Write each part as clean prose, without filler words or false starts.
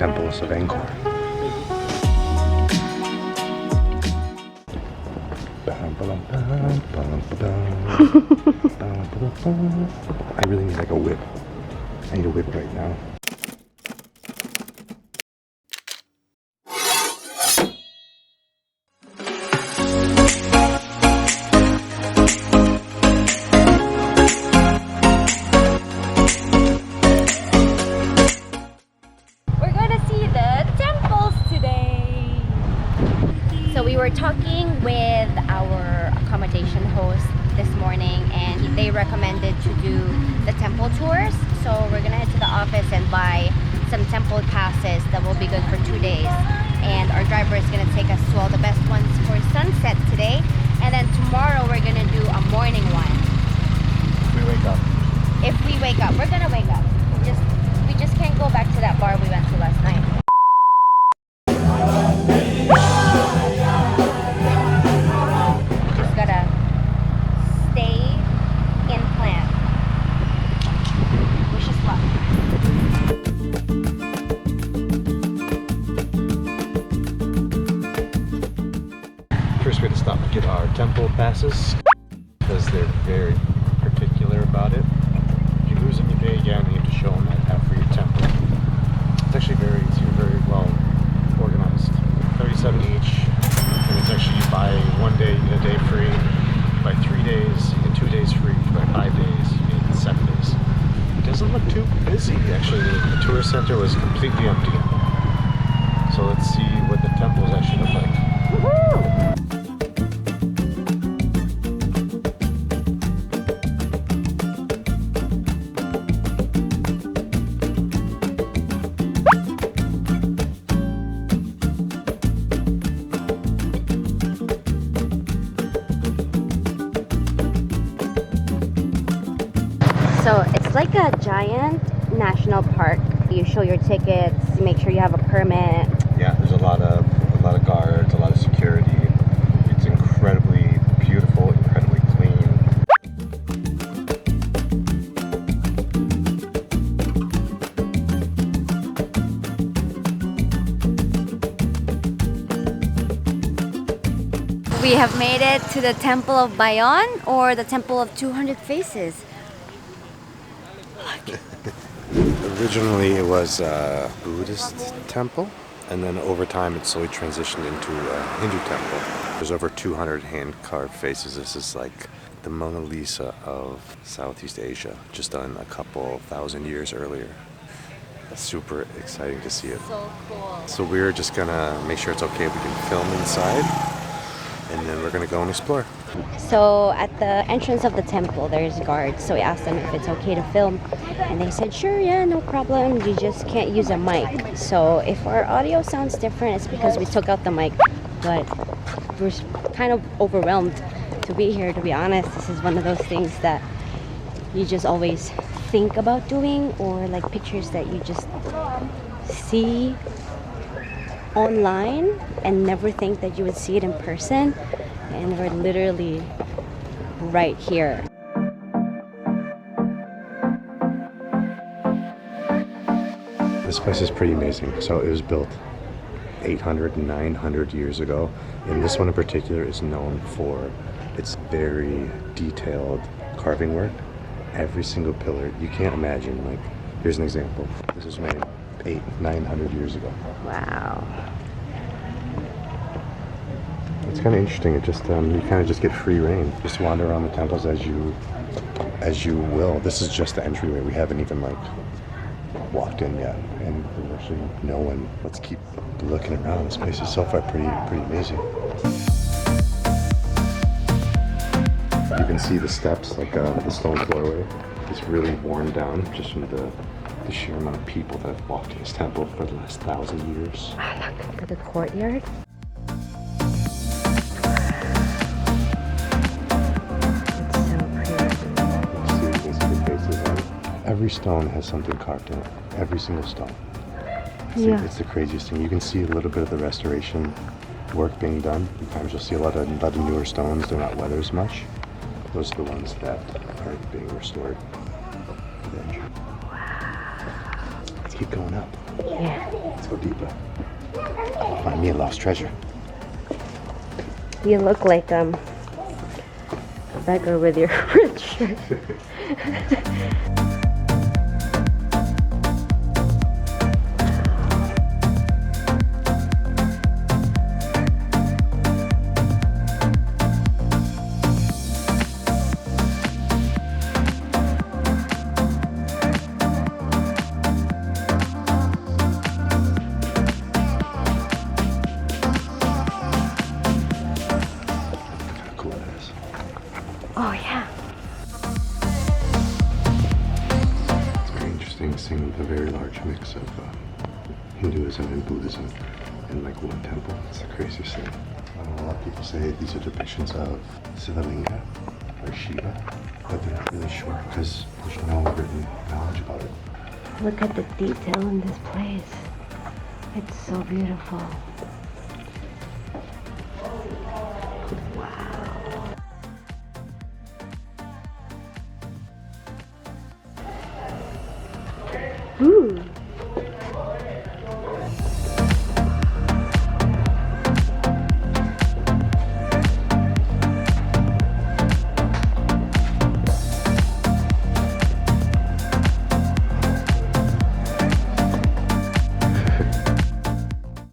Temples of Angkor. I really need like a whip. I need a whip right now. We're gonna see the temples today. So we were talking with our accommodation host this morning, and they recommended to do the temple tours. So we're gonna head to the office and buy some temple passes that will be good for 2 days. And our driver is gonna take us to all the best ones for sunset today. And then tomorrow we're gonna do a morning one. If we wake up. If we wake up, we're gonna wake up. We just can't go back to that bar we went to last night. Just gotta stay in plan. Wish us luck. First we had to stop to get our temple passes because they're very particular about it. If you lose them, you pay again, and you have to show them that have for your temple. It's actually very well organized. 37 each, and it's actually you buy 1 day, you get a day free. You buy 3 days, you get 2 days free. You buy 5 days, you get 7 days. It doesn't look too busy. Actually, the tourist center was completely empty. So let's see what the temples actually look like. Woohoo! So it's like a giant national park. You show your tickets, make sure you have a permit. Yeah, there's a lot of guards, a lot of security. It's incredibly beautiful, incredibly clean. We have made it to the Temple of Bayon, or the Temple of 200 Faces. Originally it was a Buddhist temple, and then over time it slowly transitioned into a Hindu temple. There's over 200 hand-carved faces. This is like the Mona Lisa of Southeast Asia, just done a couple thousand years earlier. It's super exciting to see it. So cool. So we're just gonna make sure it's okay if we can film inside, and then we're gonna go and explore. So at the entrance of the temple, there's guards. So we asked them if it's okay to film, and they said, sure, yeah, no problem. You just can't use a mic. So if our audio sounds different, it's because we took out the mic. But we're kind of overwhelmed to be here, to be honest. This is one of those things that you just always think about doing, or like pictures that you just see online and never think that you would see it in person. And we're literally right here. This place is pretty amazing. So it was built 800 and 900 years ago, and this one in particular is known for its very detailed carving work. Every single pillar, you can't imagine. Like, here's an example. This was made 900 years ago. Wow. It's kind of interesting. It just you kind of just get free reign. Just wander around the temples as you will. This is just the entryway. We haven't even like walked in yet, and there's actually no one. Let's keep looking around. This place is so far pretty amazing. You can see the steps, like the stone floorway. It's really worn down just from the sheer amount of people that have walked in this temple for the last 1,000 years. Look at the courtyard. Every stone has something carved in it. Every single stone. It's the craziest thing. You can see a little bit of the restoration work being done. Sometimes you'll see a lot of newer stones. They're not weathered as much. Those are the ones that are being restored. Wow. Let's keep going up. Yeah. Let's go deeper. Find me a lost treasure. You look like a beggar with your red shirt. Oh yeah. It's very interesting seeing the very large mix of Hinduism and Buddhism in like one temple. It's the craziest thing. A lot of people say these are depictions of Sivalinga or Shiva, but they're not really sure because there's no written knowledge about it. Look at the detail in this place. It's so beautiful. Ooh.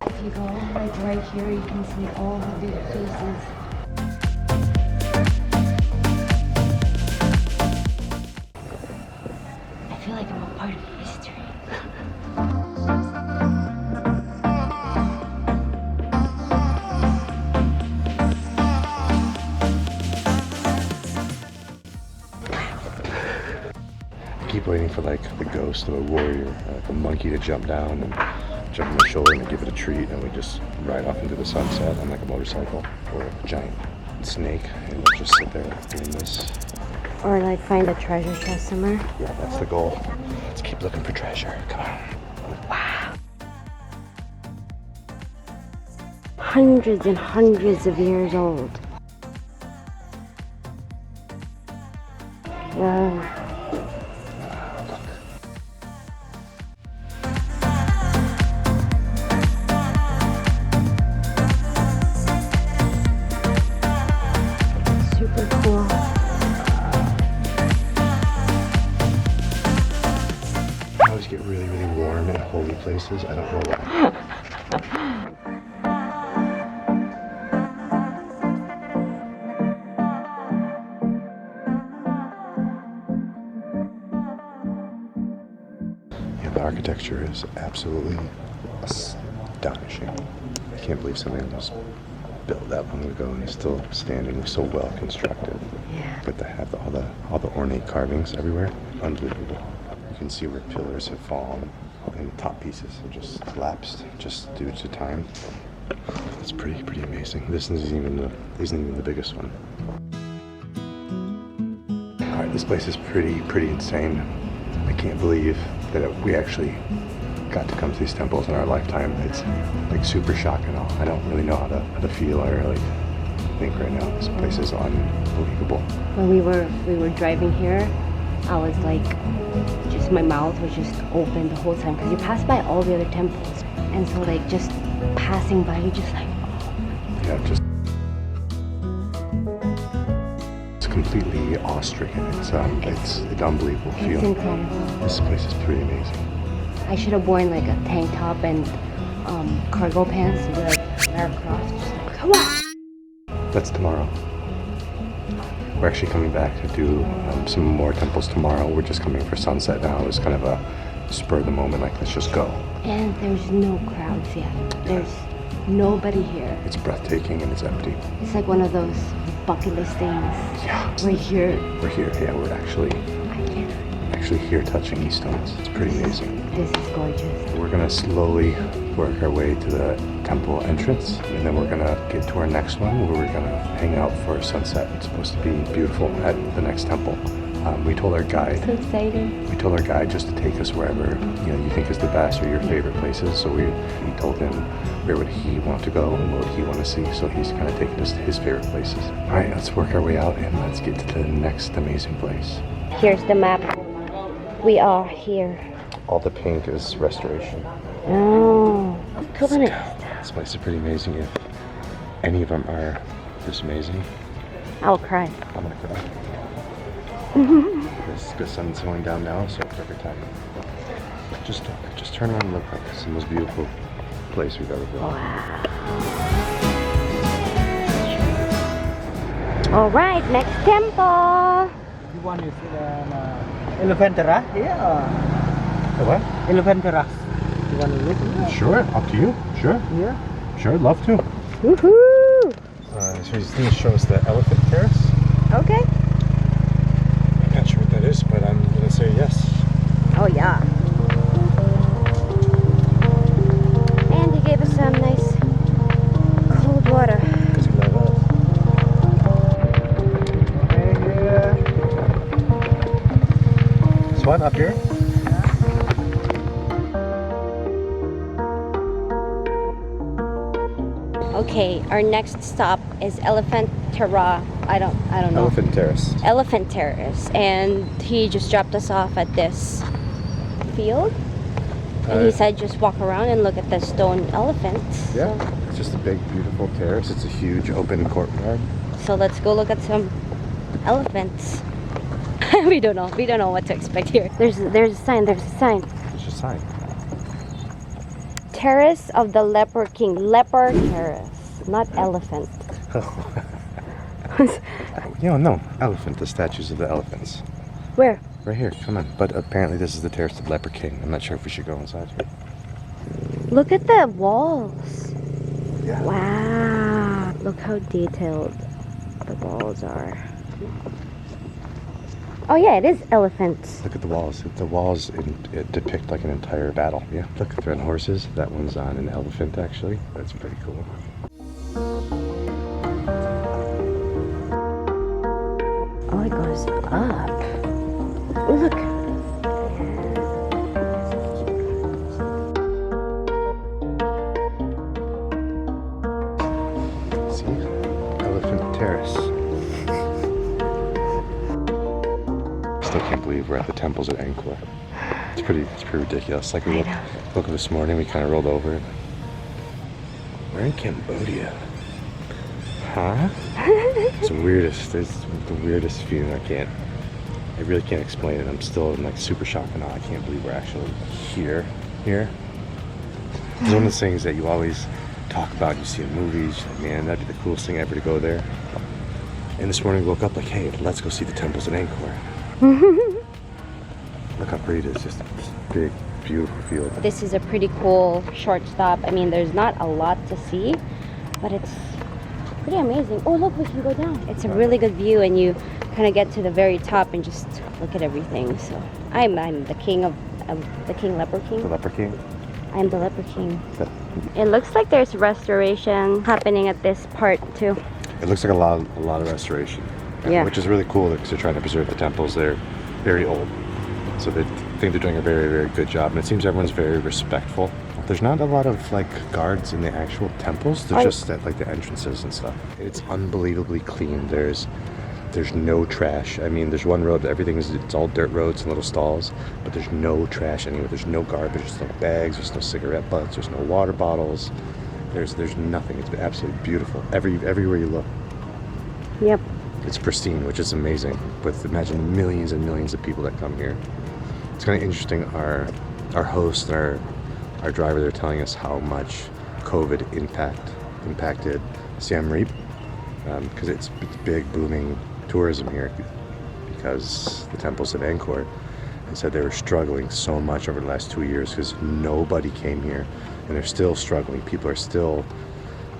If you go like right here, you can see all the big faces. I feel like I'm a part of history. I keep waiting for like the ghost of a warrior, like a monkey to jump down and jump on my shoulder and give it a treat, and we just ride off into the sunset on like a motorcycle, or a giant snake, and we'll just sit there doing this. Or like find a treasure chest somewhere. Yeah, that's the goal. Let's keep looking for treasure. Come on. Wow. Hundreds and hundreds of years old. Wow. Super cool. I always get really, really warm in holy places. I don't know why. Yeah, the architecture is absolutely astonishing. I can't believe something was built that long ago and is still standing so well constructed. Yeah. But to have all the ornate carvings everywhere, unbelievable. You can see where pillars have fallen and the top pieces have just collapsed just due to time. It's pretty amazing. This isn't even the biggest one. All right, this place is pretty insane. I can't believe that we actually got to come to these temples in our lifetime. It's like super shock and awe. I don't really know how to feel or like think right now. This place is unbelievable. When we were driving here, I was like, just my mouth was just open the whole time because you pass by all the other temples, and so like just passing by, you just like, oh. Yeah, just it's completely awe-stricken. It's an unbelievable feel. It's incredible. This place is pretty amazing. I should have worn like a tank top and cargo pants to be like Lara Croft, just like, come on. That's tomorrow. We're actually coming back to do some more temples tomorrow. We're just coming for sunset now. It's kind of a spur of the moment, like let's just go. And there's no crowds yet. There's nobody here. It's breathtaking and it's empty. It's like one of those bucket list things. Yeah. We're here. We're here. Yeah, we're actually here touching these stones. It's pretty amazing. This is gorgeous. We're gonna slowly work our way to the temple entrance, and then we're gonna get to our next one where we're gonna hang out for sunset. It's supposed to be beautiful at the next temple. We told our guide. So exciting. We told our guide just to take us wherever you think is the best or your favorite places. So we told him where would he want to go and what would he want to see. So he's kind of taking us to his favorite places. All right, let's work our way out and let's get to the next amazing place. Here's the map. We are here. all the paint is restoration. Oh, cool. This place is pretty amazing. If any of them are this amazing, I'll cry. I'm gonna cry. The sun's going down now, so perfect time. Just turn around and look like it's the most beautiful place we've ever been. Wow. All right, next temple. You want to see the elephant terrace? Yeah. The what? Elephant terrace. You want to look? Sure, up to you. Sure. Yeah. Sure, love to. Woohoo! So he's going to show us the elephant terrace. Okay. I'm not sure what that is, but I'm going to say yes. Oh yeah. And he gave us some nice cold water. Because he loves us. Okay, here. This one up here? Okay, our next stop is Elephant Terrace. I don't know. Elephant terrace. Elephant Terrace, and he just dropped us off at this field. And he said just walk around and look at the stone elephants. Yeah, it's just a big, beautiful terrace. It's a huge open courtyard. So let's go look at some elephants. We don't know what to expect here. There's a sign. It's just a sign. Terrace of the Leper King. Leper Terrace, not elephant. No, elephant. The statues of the elephants. Where? Right here, come on. But apparently this is the Terrace of the Leper King. I'm not sure if we should go inside here. Look at the walls. Yeah. Wow. Look how detailed the walls are. Oh yeah, it is elephants. Look at the walls. The walls it depict like an entire battle. Yeah. Look, they're on horses. That one's on an elephant, actually. That's pretty cool. Oh, it goes up. Oh, look. See? Elephant Terrace. Still can't believe we're at the Temples of Angkor. It's pretty ridiculous. Like we woke up this morning, we kind of rolled over it. We're in Cambodia. Huh? It's the weirdest feeling. I really can't explain it. I'm still in like super shock and awe. I can't believe we're actually here. It's one of those things that you always talk about, you see in movies, you're like, man, that'd be the coolest thing ever to go there. And this morning we woke up like, hey, let's go see the Temples of Angkor. Look how pretty it is, just this big, beautiful field. This is a pretty cool short stop. I mean, there's not a lot to see, but it's pretty amazing. Oh, look, we can go down. It's a really good view, and you kind of get to the very top and just look at everything. So I'm the king of the King Leper King. The Leper King? I'm the Leper King. It looks like there's restoration happening at this part too. It looks like a lot of restoration. Yeah. Which is really cool because they're trying to preserve the temples. They're very old. So they think they're doing a very, very good job. And it seems everyone's very respectful. There's not a lot of like guards in the actual temples. They're just at like the entrances and stuff. It's unbelievably clean. There's no trash. I mean, there's one road, it's all dirt roads and little stalls, but there's no trash anywhere. There's no garbage, there's no bags, there's no cigarette butts, there's no water bottles. There's nothing. It's absolutely beautiful. Everywhere you look. Yep. It's pristine, which is amazing. With imagine millions and millions of people that come here. It's kind of interesting. Our host, our driver, they're telling us how much COVID impacted Siem Reap because it's big booming tourism here because the Temples of Angkor. And said they were struggling so much over the last 2 years because nobody came here, and they're still struggling. People are still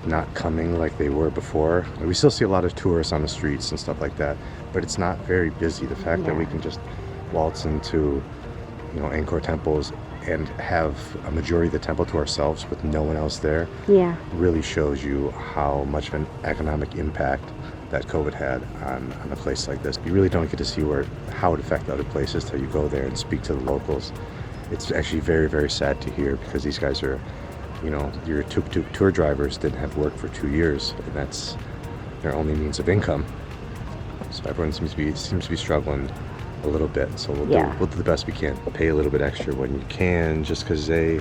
not coming like they were before. We still see a lot of tourists on the streets and stuff like that, but it's not very busy. The fact that we can just waltz into, Angkor temples and have a majority of the temple to ourselves with no one else there, really shows you how much of an economic impact that COVID had on a place like this. You really don't get to see how it affected other places till you go there and speak to the locals. It's actually very, very sad to hear because these guys are, your Tuktuk tour drivers didn't have work for 2 years, and that's their only means of income. So everyone seems to be struggling a little bit. So we'll do the best we can. Pay a little bit extra when you can, just because they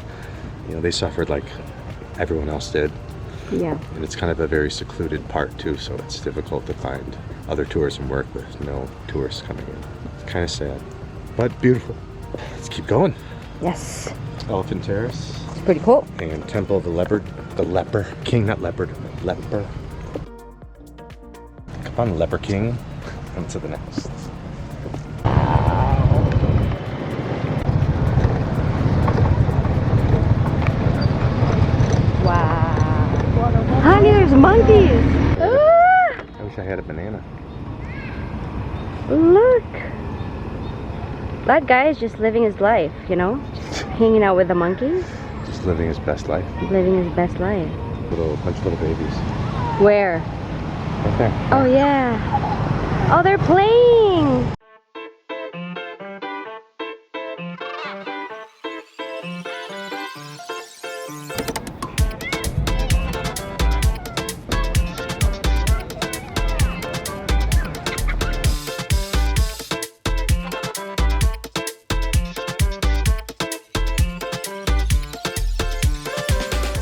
suffered like everyone else did. Yeah. And it's kind of a very secluded part too, so it's difficult to find other tourism work with no tourists coming in. It's kind of sad, but beautiful. Let's keep going. Yes. Elephant Terrace. It's pretty cool. And Temple of the Leper King, not leopard, Leper. Come on, Leper King. On to the next. Honey, there's monkeys! Ah! I wish I had a banana. Look! That guy is just living his life, you know? Just hanging out with the monkeys. Just living his best life. Living his best life. Bunch of little babies. Where? Right there. Oh yeah. Oh, they're playing!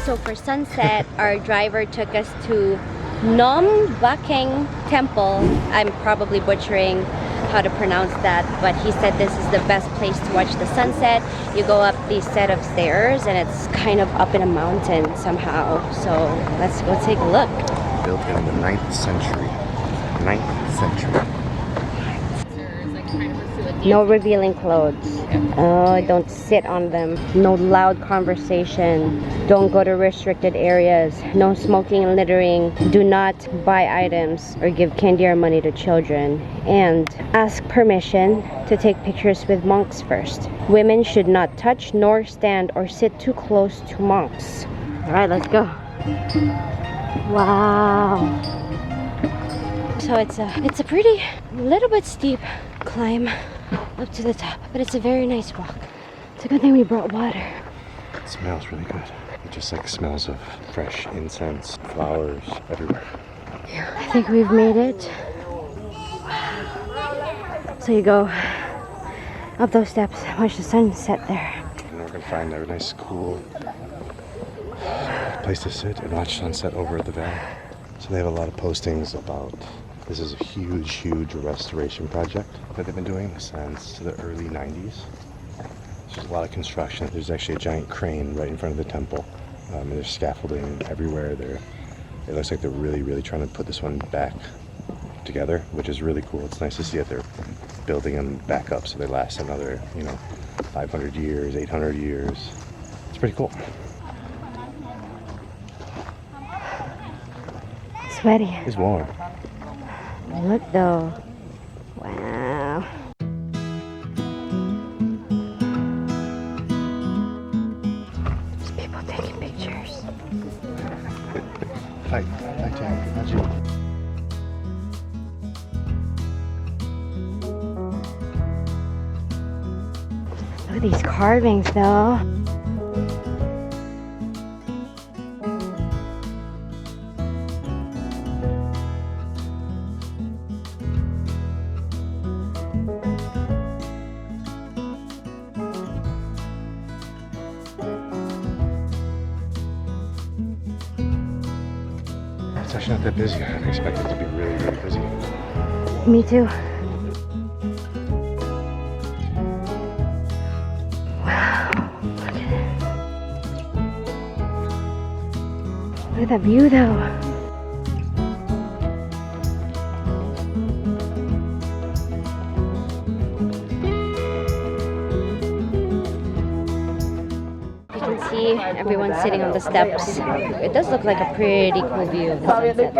So for sunset, our driver took us to Phnom Bakheng Temple. I'm probably butchering how to pronounce that, but he said this is the best place to watch the sunset. You go up these set of stairs and it's kind of up in a mountain somehow. So let's go take a look. Built in the 9th century. 9th century. No revealing clothes. Oh, don't sit on them. No loud conversation. Don't go to restricted areas. No smoking and littering. Do not buy items or give candy or money to children. And ask permission to take pictures with monks first. Women should not touch nor stand or sit too close to monks. Alright, let's go. Wow. So it's a pretty little bit steep climb up to the top, but it's a very nice walk. It's a good thing we brought water. It smells really good. It just like smells of fresh incense, flowers everywhere. I think we've made it. So you go up those steps, watch the sunset there. And we're gonna find a nice cool place to sit and watch sunset over the valley. So they have a lot of postings about this is a huge restoration project that they've been doing since the early 90s. There's a lot of construction. There's actually a giant crane right in front of the temple. And there's scaffolding everywhere. It looks like they're really trying to put this one back together, which is really cool. It's nice to see that they're building them back up so they last another, 500 years, 800 years. It's pretty cool. Sweaty. It's warm. Look though. Wow. There's people taking pictures. Hi, Tim. How'd you? Look at these carvings though. It's actually not that busy. I expect it to be really busy. Me too. Wow. Look at that view though. Everyone's sitting on the steps. It does look like a pretty cool view of the sunset.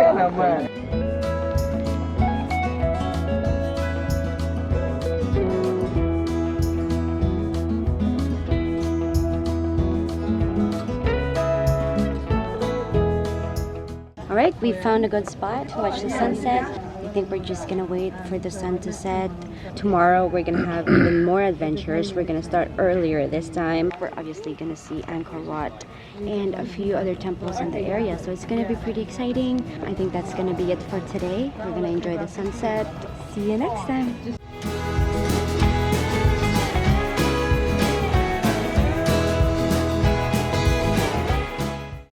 Alright, we found a good spot to watch the sunset. I think we're just gonna wait for the sun to set. Tomorrow we're gonna have even more adventures. We're gonna start earlier this time. We're obviously gonna see Angkor Wat and a few other temples in the area, so it's gonna be pretty exciting. I think that's gonna be it for today. We're gonna enjoy the sunset. See you next time.